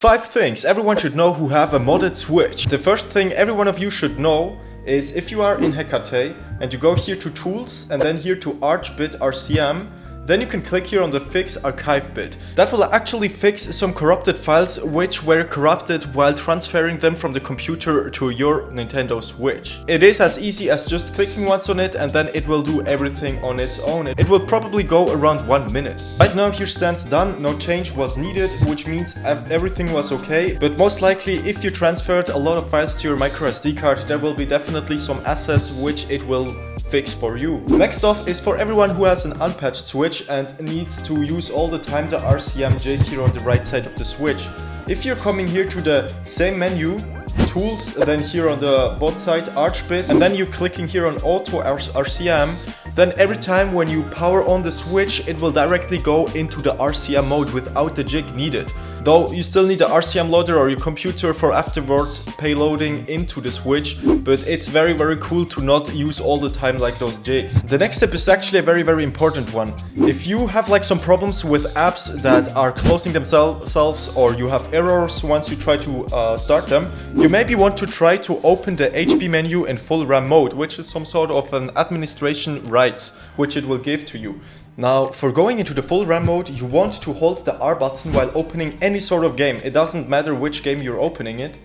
5 things everyone should know who have a modded Switch. The first thing every one of you should know is if you are in Hecate and you go here to Tools and then here to Archbit RCM, then you can click here on the Fix Archive Bit. That will actually fix some corrupted files which were corrupted while transferring them from the computer to your Nintendo Switch. It is as easy as just clicking once on it and then it will do everything on its own. It will probably go around 1 minute. Right now here stands done, no change was needed, which means everything was okay. But most likely if you transferred a lot of files to your microSD card, there will be definitely some assets which it will fix for you. Next off is for everyone who has an unpatched Switch and needs to use all the time the RCM jig here on the right side of the Switch. If you're coming here to the same menu, Tools, then here on the bot side Archbit, and then you're clicking here on Auto RCM, then every time when you power on the Switch, it will directly go into the RCM mode without the jig needed. Though you still need the RCM loader or your computer for afterwards payloading into the Switch, but it's very cool to not use all the time like those jigs. The next step is actually a very important one. If you have like some problems with apps that are closing themselves or you have errors once you try to start them, you maybe want to try to open the HP menu in full RAM mode, which is some sort of an administration rights which it will give to you. Now, for going into the full RAM mode, you want to hold the R button while opening any sort of game. It doesn't matter which game you're opening it,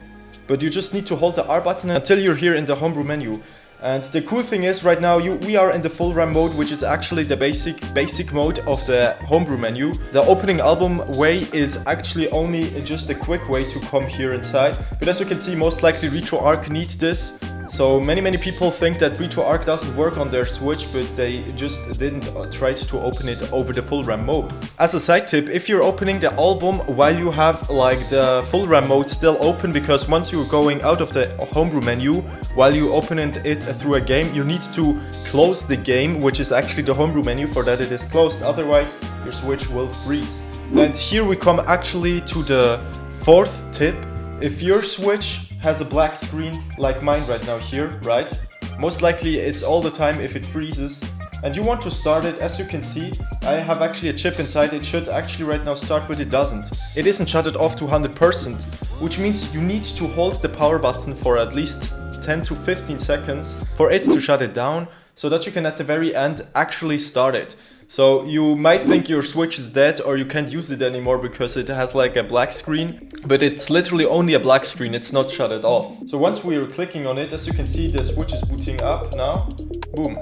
but you just need to hold the R button until you're here in the Homebrew menu. And the cool thing is right now we are in the full RAM mode, which is actually the basic mode of the Homebrew menu. The opening album way is actually only just a quick way to come here inside. But as you can see, most likely RetroArch needs this. So many people think that RetroArch doesn't work on their Switch, but they just didn't try to open it over the full RAM mode. As a side tip, if you're opening the album while you have like the full RAM mode still open, because once you're going out of the Homebrew menu, while you open it through a game, you need to close the game, which is actually the Homebrew menu, for that it is closed, otherwise your Switch will freeze. And here we come actually to the 4th tip. If your Switch has a black screen like mine right now here, right? Most likely it's all the time if it freezes and you want to start it. As you can see, I have actually a chip inside. It should actually right now start, but it doesn't. It isn't shut off to 100%, which means you need to hold the power button for at least 10 to 15 seconds for it to shut it down, so that you can at the very end actually start it. So you might think your Switch is dead or you can't use it anymore because it has like a black screen, but it's literally only a black screen, it's not shut off. So once we are clicking on it, as you can see, the Switch is booting up now. Boom.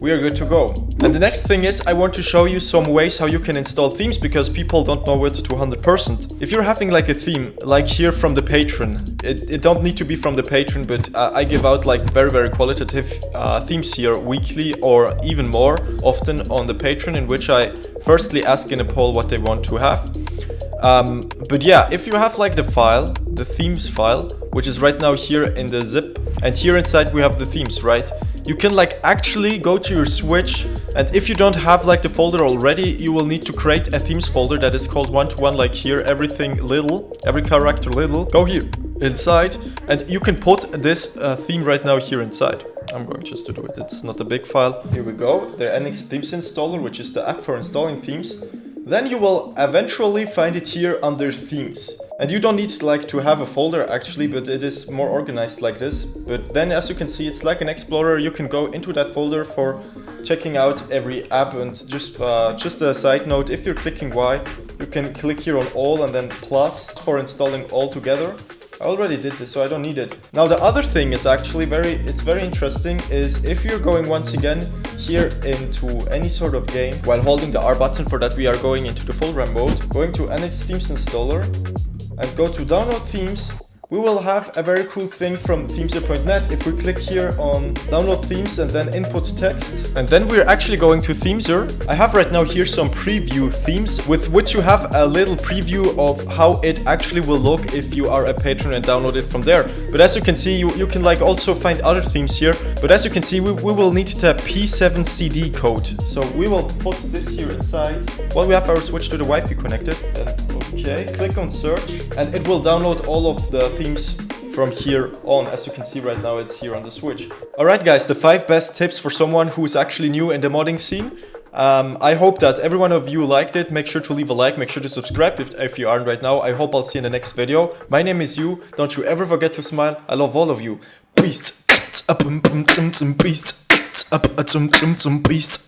We are good to go. And the next thing is I want to show you some ways how you can install themes, because people don't know it to 100%. If you're having like a theme, like here from the patron, it don't need to be from the patron, but I give out like very qualitative themes here weekly or even more often on the patron, in which I firstly ask in a poll what they want to have. But yeah, if you have like the file, the themes file, which is right now here in the zip, and here inside we have the themes, right? You can like actually go to your Switch, and if you don't have like the folder already, you will need to create a themes folder that is called 1-to-1, like here, everything little, every character little. Go here inside and you can put this theme right now here inside. I'm going just to do it, it's not a big file. Here we go, the NX Themes Installer, which is the app for installing themes. Then you will eventually find it here under themes. And you don't need like to have a folder actually, but it is more organized like this. But then as you can see, it's like an explorer. You can go into that folder for checking out every app. And just a side note, if you're clicking Y, you can click here on all and then plus for installing all together. I already did this, so I don't need it. Now the other thing is actually very interesting, is if you're going once again here into any sort of game while holding the R button, for that we are going into the full RAM mode, going to NX Themes Installer and go to download themes, we will have a very cool thing from themeser.net. If we click here on download themes and then input text, and then we're actually going to Themeser. I have right now here some preview themes with which you have a little preview of how it actually will look if you are a patron and download it from there. But as you can see, you can like also find other themes here. But as you can see, we will need the P7 CD code. So we will put this here inside while we have our Switch to the Wi-Fi connected. Okay, click on search and it will download all of the themes from here on. As you can see right now, it's here on the Switch. Alright guys, the 5 best tips for someone who is actually new in the modding scene. I hope that every one of you liked it. Make sure to leave a like, make sure to subscribe if you aren't right now. I hope I'll see you in the next video. My name is you. Don't you ever forget to smile. I love all of you. Peace. Peace. Peace.